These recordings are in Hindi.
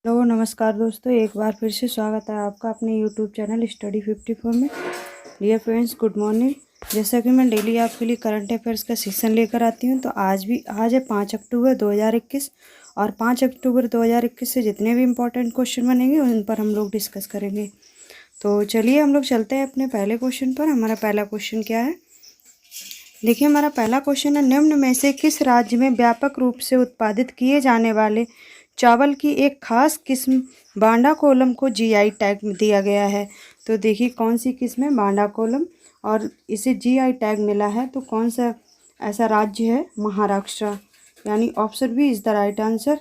हेलो नमस्कार दोस्तों, एक बार फिर से स्वागत है आपका अपने यूट्यूब चैनल स्टडी 54 में। Dear friends, good morning. जैसा कि मैं डेली आपके लिए करंट अफेयर्स का सेशन लेकर आती हूं, तो आज है 5 अक्टूबर 2021 और 5 अक्टूबर 2021 से जितने भी इम्पोर्टेंट क्वेश्चन बनेंगे उन पर हम लोग डिस्कस करेंगे। तो चलिए हम लोग चलते हैं अपने पहले क्वेश्चन पर। हमारा पहला क्वेश्चन क्या है, देखिए हमारा पहला क्वेश्चन है, निम्न में से किस राज्य में व्यापक रूप से उत्पादित किए जाने वाले चावल की एक खास किस्म बांडा कोलम को जीआई टैग दिया गया है। तो देखिए कौन सी किस्म है बांडा कोलम, और इसे जीआई टैग मिला है। तो कौन सा ऐसा राज्य है, महाराष्ट्र, यानी option B is the right answer.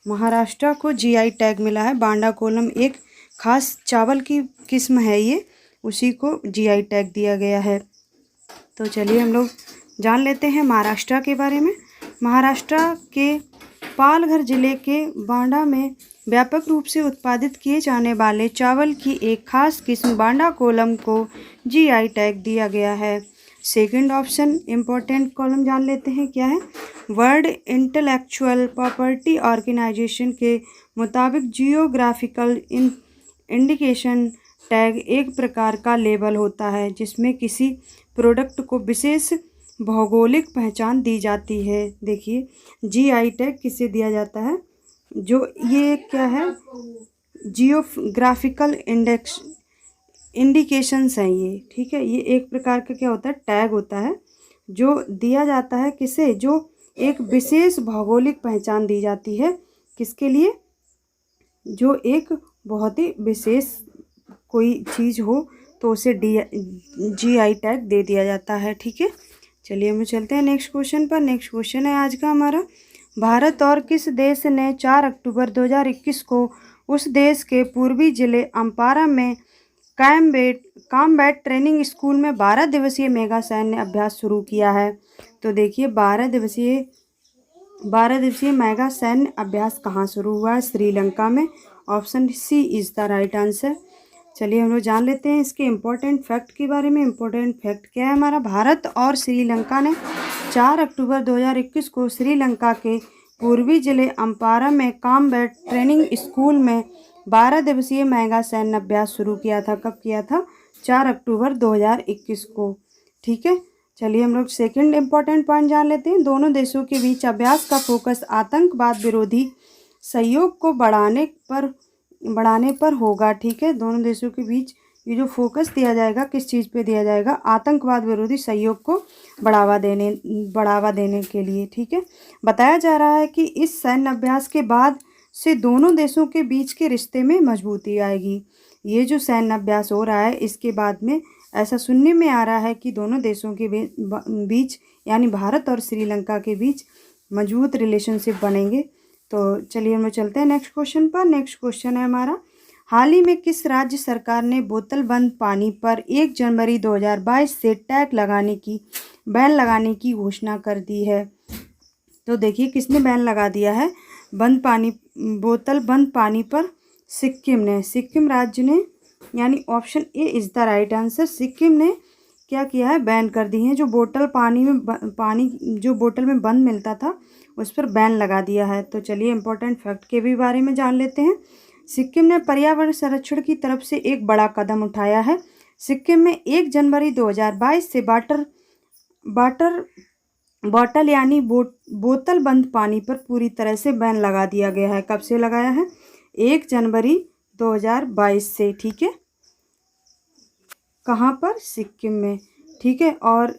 Maharashtra को जीआई टैग मिला है। बांडा कोलम एक खास चावल की किस्म है, ये उसी को जीआई टैग दिया गया है। तो चलिए हम लोग जान लेते हैं महाराष्ट्र के बारे में। महाराष्ट्र के पालघर जिले के बांडा में व्यापक रूप से उत्पादित किए जाने वाले चावल की एक खास किस्म बांडा कोलम को जीआई टैग दिया गया है। सेकंड ऑप्शन इम्पोर्टेंट कॉलम जान लेते हैं क्या है। वर्ल्ड इंटेलेक्चुअल प्रॉपर्टी ऑर्गेनाइजेशन के मुताबिक जियोग्राफिकल इंडिकेशन टैग एक प्रकार का लेबल होता है जिसमें किसी प्रोडक्ट को विशेष भौगोलिक पहचान दी जाती है। देखिए जीआई टैग किसे दिया जाता है, जो ये क्या है, जियोग्राफिकल इंडिकेशंस हैं ये, ठीक है। ये एक प्रकार का क्या होता है, टैग होता है जो दिया जाता है किसे, जो एक विशेष भौगोलिक पहचान दी जाती है किसके लिए, जो एक बहुत ही विशेष कोई चीज़ हो तो उसे जीआई टैग दे दिया जाता है, ठीक है। चलिए हम चलते हैं नेक्स्ट क्वेश्चन पर। नेक्स्ट क्वेश्चन है आज का हमारा, भारत और किस देश ने 4 अक्टूबर 2021 को उस देश के पूर्वी जिले अम्पारा में कॉम्बैट ट्रेनिंग स्कूल में 12 दिवसीय मेगा सैन्य अभ्यास शुरू किया है। तो देखिए 12 दिवसीय मेगा सैन्य अभ्यास कहाँ शुरू हुआ है, श्रीलंका में। Option C is the right answer. चलिए हम लोग जान लेते हैं इसके इम्पोर्टेंट फैक्ट के बारे में। इम्पोर्टेंट फैक्ट क्या है हमारा, भारत और श्रीलंका ने 4 अक्टूबर 2021 को श्रीलंका के पूर्वी जिले अम्पारा में कॉम्बैट ट्रेनिंग स्कूल में 12 दिवसीय मेगा सैन्य अभ्यास शुरू किया था। कब किया था, 4 अक्टूबर 2021 को, ठीक है। चलिए हम लोग सेकंड इम्पोर्टेंट पॉइंट जान लेते हैं। दोनों देशों के बीच अभ्यास का फोकस आतंकवाद विरोधी सहयोग को बढ़ाने पर होगा, ठीक है। दोनों देशों के बीच ये जो फोकस दिया जाएगा किस चीज़ पे दिया जाएगा, आतंकवाद विरोधी सहयोग को बढ़ावा देने के लिए, ठीक है। बताया जा रहा है कि इस सैन्य अभ्यास के बाद से दोनों देशों के बीच के रिश्ते में मजबूती आएगी। ये जो सैन्य अभ्यास हो रहा है इसके बाद में ऐसा सुनने में आ रहा है कि दोनों देशों के बीच यानी भारत और श्रीलंका के बीच मजबूत रिलेशनशिप बनेंगे। तो चलिए हम लोग चलते हैं नेक्स्ट क्वेश्चन पर। नेक्स्ट क्वेश्चन है हमारा, हाल ही में किस राज्य सरकार ने बोतल बंद पानी पर 1 जनवरी 2022 से बैन लगाने की घोषणा कर दी है। तो देखिए किसने बैन लगा दिया है बोतल बंद पानी पर, सिक्किम ने, सिक्किम राज्य ने, यानी option A is the right answer. Sikkim ने क्या किया है, बैन कर दी है। जो बोतल में बंद मिलता था उस पर बैन लगा दिया है। तो चलिए इम्पोर्टेंट फैक्ट के भी बारे में जान लेते हैं। सिक्किम ने पर्यावरण संरक्षण की तरफ से एक बड़ा कदम उठाया है। सिक्किम में 1 जनवरी 2022 से बॉटल यानी बोतल बंद पानी पर पूरी तरह से बैन लगा दिया गया है। कब से लगाया है, 1 जनवरी 2022 से, ठीक है। कहाँ पर, सिक्किम में, ठीक है। और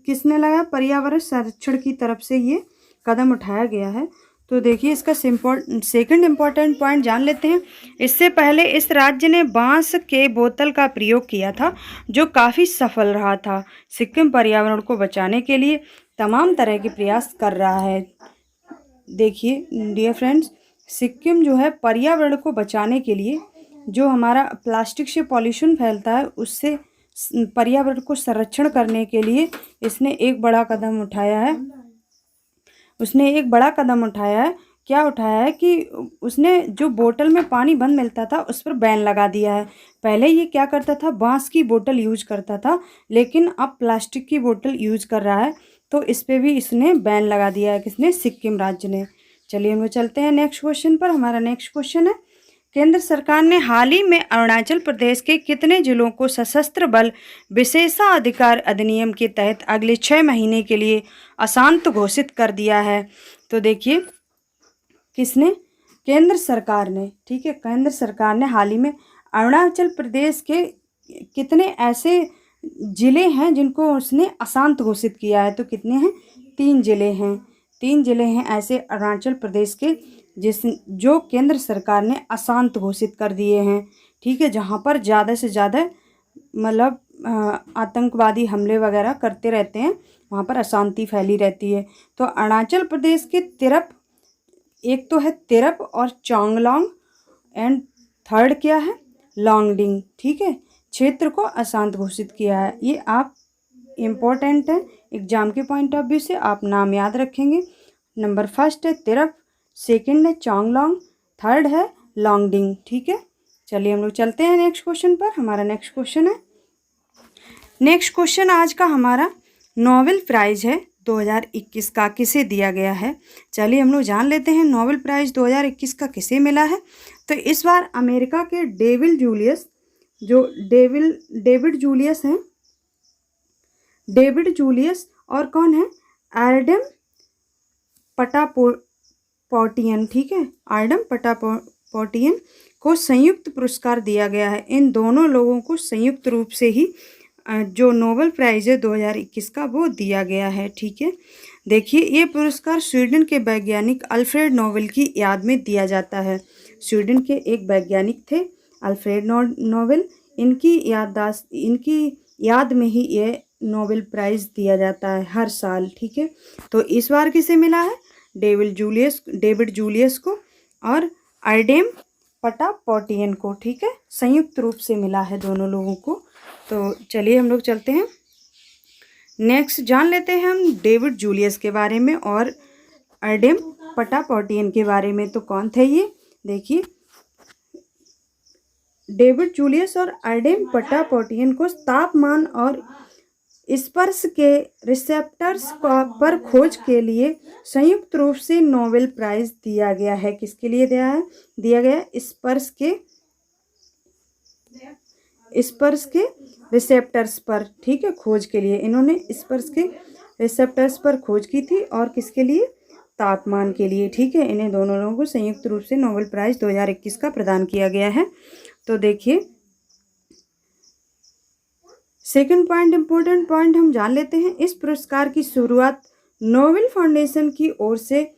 किसने लगाया, पर्यावरण संरक्षण की तरफ से ये कदम उठाया गया है। तो देखिए इसका सेकंड इम्पोर्टेंट पॉइंट जान लेते हैं। इससे पहले इस राज्य ने बांस के बोतल का प्रयोग किया था जो काफ़ी सफल रहा था। सिक्किम पर्यावरण को बचाने के लिए तमाम तरह के प्रयास कर रहा है। देखिए डियर फ्रेंड्स, सिक्किम जो है पर्यावरण को बचाने के लिए, जो हमारा प्लास्टिक से पॉल्यूशन फैलता है उससे पर्यावरण को संरक्षण करने के लिए इसने एक बड़ा कदम उठाया है। क्या उठाया है कि उसने जो बोतल में पानी बंद मिलता था उस पर बैन लगा दिया है। पहले ये क्या करता था, बांस की बोतल यूज करता था, लेकिन अब प्लास्टिक की बोतल यूज कर रहा है। तो इस पे भी इसने बैन लगा दिया है, किसने, सिक्किम राज्य ने, चलिए हम लोग चलते हैं नेक्स्ट क्वेश्चन पर। हमारा नेक्स्ट क्वेश्चन है, केंद्र सरकार ने हाल ही में अरुणाचल प्रदेश के कितने जिलों को सशस्त्र बल विशेषाधिकार अधिनियम के तहत अगले 6 महीने के लिए अशांत घोषित कर दिया है? तो देखिए किसने, केंद्र सरकार ने, ठीक है, केंद्र सरकार ने हाल ही में अरुणाचल प्रदेश के कितने ऐसे ज़िले हैं जिनको उसने अशांत घोषित किया है? तो कितने हैं? 3 ज़िले हैं। 3 ज़िले हैं ऐसे अरुणाचल प्रदेश के जो केंद्र सरकार ने अशांत घोषित कर दिए हैं, ठीक है, जहाँ पर ज़्यादा से ज़्यादा मतलब आतंकवादी हमले वगैरह करते रहते हैं, वहाँ पर अशांति फैली रहती है। तो अरुणाचल प्रदेश के तिरप, एक तो है तिरप और चांगलांग, एंड थर्ड क्या है? लॉन्गडिंग, ठीक है, क्षेत्र को अशांत घोषित किया है। ये आप इम्पोर्टेंट है एग्जाम के पॉइंट ऑफ व्यू से, आप नाम याद रखेंगे। नंबर फर्स्ट है तिरप, सेकंड है चांगलांग, थर्ड है लॉन्गडिंग, ठीक है। चलिए हम लोग चलते हैं नेक्स्ट क्वेश्चन पर। हमारा नेक्स्ट क्वेश्चन है, नेक्स्ट क्वेश्चन आज का हमारा नोबेल प्राइज़ है 2021 का किसे दिया गया है? चलिए हम लोग जान लेते हैं नोबेल प्राइज़ 2021 का किसे मिला है। तो इस बार अमेरिका के डेविड जूलियस, जो डेविड जूलियस हैं, डेविड जूलियस और कौन है? आर्डम पटापोटियन, ठीक है, आर्डम पटापोटियन को संयुक्त पुरस्कार दिया गया है। इन दोनों लोगों को संयुक्त रूप से ही जो नोबेल प्राइज़ है 2021 का वो दिया गया है, ठीक है। देखिए ये पुरस्कार स्वीडन के वैज्ञानिक अल्फ्रेड नोबेल की याद में दिया जाता है। स्वीडन के एक वैज्ञानिक थे अल्फ्रेड नोबेल, इनकी याद में ही ये नोबेल प्राइज़ दिया जाता है हर साल, ठीक है। तो इस बार किसे मिला है? डेविड जूलियस को और आर्डेम पटापोटियन को, ठीक है, संयुक्त रूप से मिला है दोनों लोगों को। तो चलिए हम लोग चलते हैं नेक्स्ट, जान लेते हैं हम डेविड जूलियस के बारे में और आर्डेम पटापोटियन के बारे में। तो कौन थे ये? देखिए डेविड जूलियस और आर्डेम पटापोटियन को तापमान और स्पर्श के रिसेप्टर्स पर खोज के लिए संयुक्त रूप से नोबेल प्राइज़ दिया गया है। किसके लिए दिया गया? स्पर्श के रिसेप्टर्स पर, ठीक है, खोज के लिए। इन्होंने स्पर्श के रिसेप्टर्स पर खोज की थी और किसके लिए? तापमान के लिए, ठीक है। इन्हें दोनों लोगों को संयुक्त रूप से नोबेल प्राइज़ 2021 का प्रदान किया गया है। तो देखिए सेकंड पॉइंट, इम्पोर्टेंट पॉइंट हम जान लेते हैं। इस पुरस्कार की शुरुआत नोबेल फाउंडेशन की ओर से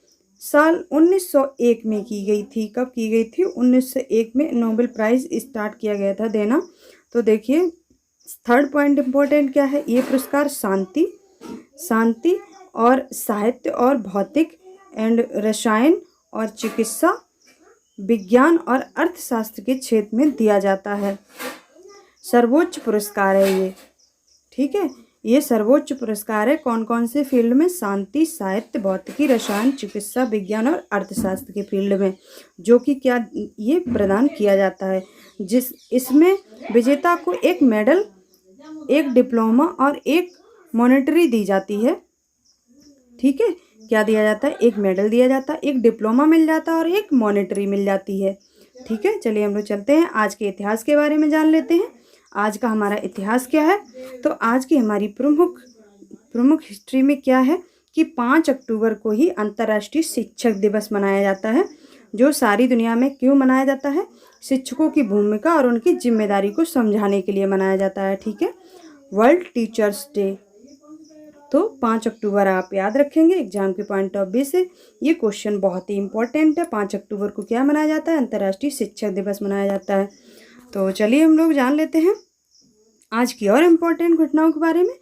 साल 1901 में की गई थी। कब की गई थी? 1901 में नोबेल प्राइज़ स्टार्ट किया गया था देना। तो देखिए थर्ड पॉइंट इम्पोर्टेंट क्या है? ये पुरस्कार शांति और साहित्य और भौतिक एंड रसायन और चिकित्सा विज्ञान और अर्थशास्त्र के क्षेत्र में दिया जाता है। सर्वोच्च पुरस्कार है ये, ठीक है, ये सर्वोच्च पुरस्कार है। कौन कौन से फील्ड में? शांति, साहित्य, भौतिकी, रसायन, चिकित्सा विज्ञान और अर्थशास्त्र के फील्ड में, जो कि क्या ये प्रदान किया जाता है। इसमें विजेता को एक मेडल, एक डिप्लोमा और एक मॉनेटरी दी जाती है, ठीक है। क्या दिया जाता है? एक मेडल दिया जाता है, एक डिप्लोमा मिल जाता है और एक मॉनेटरी मिल जाती है, ठीक है। चलिए हम लोग चलते हैं आज के इतिहास के बारे में जान लेते हैं। आज का हमारा इतिहास क्या है? तो आज की हमारी प्रमुख हिस्ट्री में क्या है कि 5 अक्टूबर को ही अंतर्राष्ट्रीय शिक्षक दिवस मनाया जाता है, जो सारी दुनिया में क्यों मनाया जाता है? शिक्षकों की भूमिका और उनकी जिम्मेदारी को समझाने के लिए मनाया जाता है, ठीक है। वर्ल्ड टीचर्स डे, तो 5 अक्टूबर आप याद रखेंगे एग्जाम के पॉइंट ऑफ व्यू से। ये क्वेश्चन बहुत ही इंपॉर्टेंट है। 5 अक्टूबर को क्या मनाया जाता है? अंतर्राष्ट्रीय शिक्षक दिवस मनाया जाता है। तो चलिए हम लोग जान लेते हैं आज की और इम्पोर्टेंट घटनाओं के बारे में।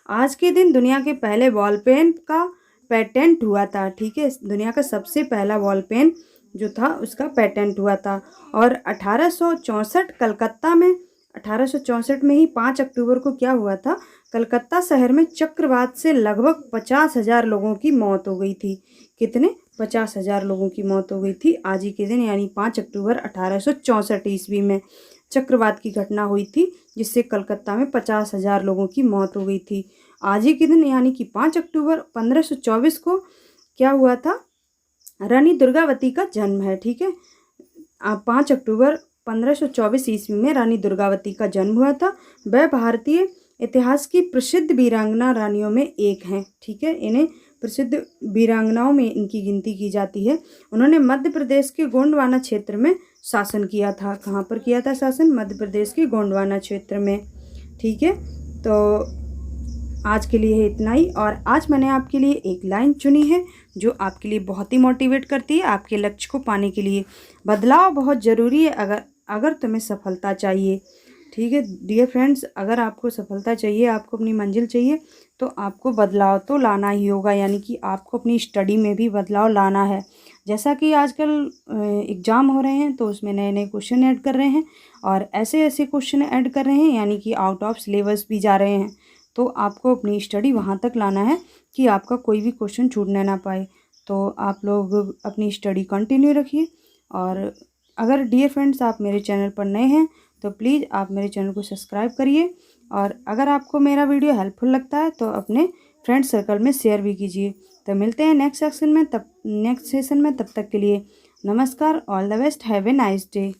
आज के दिन दुनिया के पहले बॉल पेन का पेटेंट हुआ था, ठीक है। दुनिया का सबसे पहला बॉल पेन जो था उसका पेटेंट हुआ था। और 1864 कलकत्ता में, 1864 में ही 5 अक्टूबर को क्या हुआ था? कलकत्ता शहर में चक्रवात से लगभग 50,000 लोगों की मौत हो गई थी। कितने? 50,000 लोगों की मौत हो गई थी आज ही के दिन, यानी 5 अक्टूबर 1864 ईस्वी में चक्रवात की घटना हुई थी, जिससे कलकत्ता में 50,000 लोगों की मौत हो गई थी। आज ही के दिन यानी कि 5 अक्टूबर 1524 को क्या हुआ था? रानी दुर्गावती का जन्म है। ठीक है, 5 अक्टूबर 1524 ईस्वी में रानी दुर्गावती का जन्म हुआ था। वह भारतीय इतिहास की प्रसिद्ध वीरांगना रानियों में एक हैं। ठीक है, इन्हें प्रसिद्ध वीरांगनाओं में इनकी गिनती की जाती है। उन्होंने मध्य प्रदेश के गोंडवाना क्षेत्र में शासन किया था। कहाँ पर किया था शासन? मध्य प्रदेश के गोंडवाना क्षेत्र में। ठीक है, तो आज के लिए है इतना ही। और आज मैंने आपके लिए एक लाइन चुनी है जो आपके लिए बहुत ही मोटिवेट करती है आपके लक्ष्य को पाने के लिए। बदलाव बहुत ज़रूरी है अगर तुम्हें सफलता चाहिए। ठीक है डियर फ्रेंड्स, अगर आपको सफलता चाहिए, आपको अपनी मंजिल चाहिए, तो आपको बदलाव तो लाना ही होगा। यानी कि आपको अपनी स्टडी में भी बदलाव लाना है। जैसा कि आजकल एग्ज़ाम हो रहे हैं तो उसमें नए नए क्वेश्चन ऐड कर रहे हैं और ऐसे ऐसे क्वेश्चन ऐड कर रहे हैं यानी कि आउट ऑफ सिलेबस भी जा रहे हैं। तो आपको अपनी स्टडी वहाँ तक लाना है कि आपका कोई भी क्वेश्चन छूटने ना पाए। तो आप लोग अपनी स्टडी कंटिन्यू रखिए। और अगर डियर फ्रेंड्स आप मेरे चैनल पर नए हैं तो प्लीज़ आप मेरे चैनल को सब्सक्राइब करिए। और अगर आपको मेरा वीडियो हेल्पफुल लगता है तो अपने फ्रेंड सर्कल में शेयर भी कीजिए। तो मिलते हैं नेक्स्ट सेशन में, तब तक के लिए नमस्कार। All the best, have a nice day.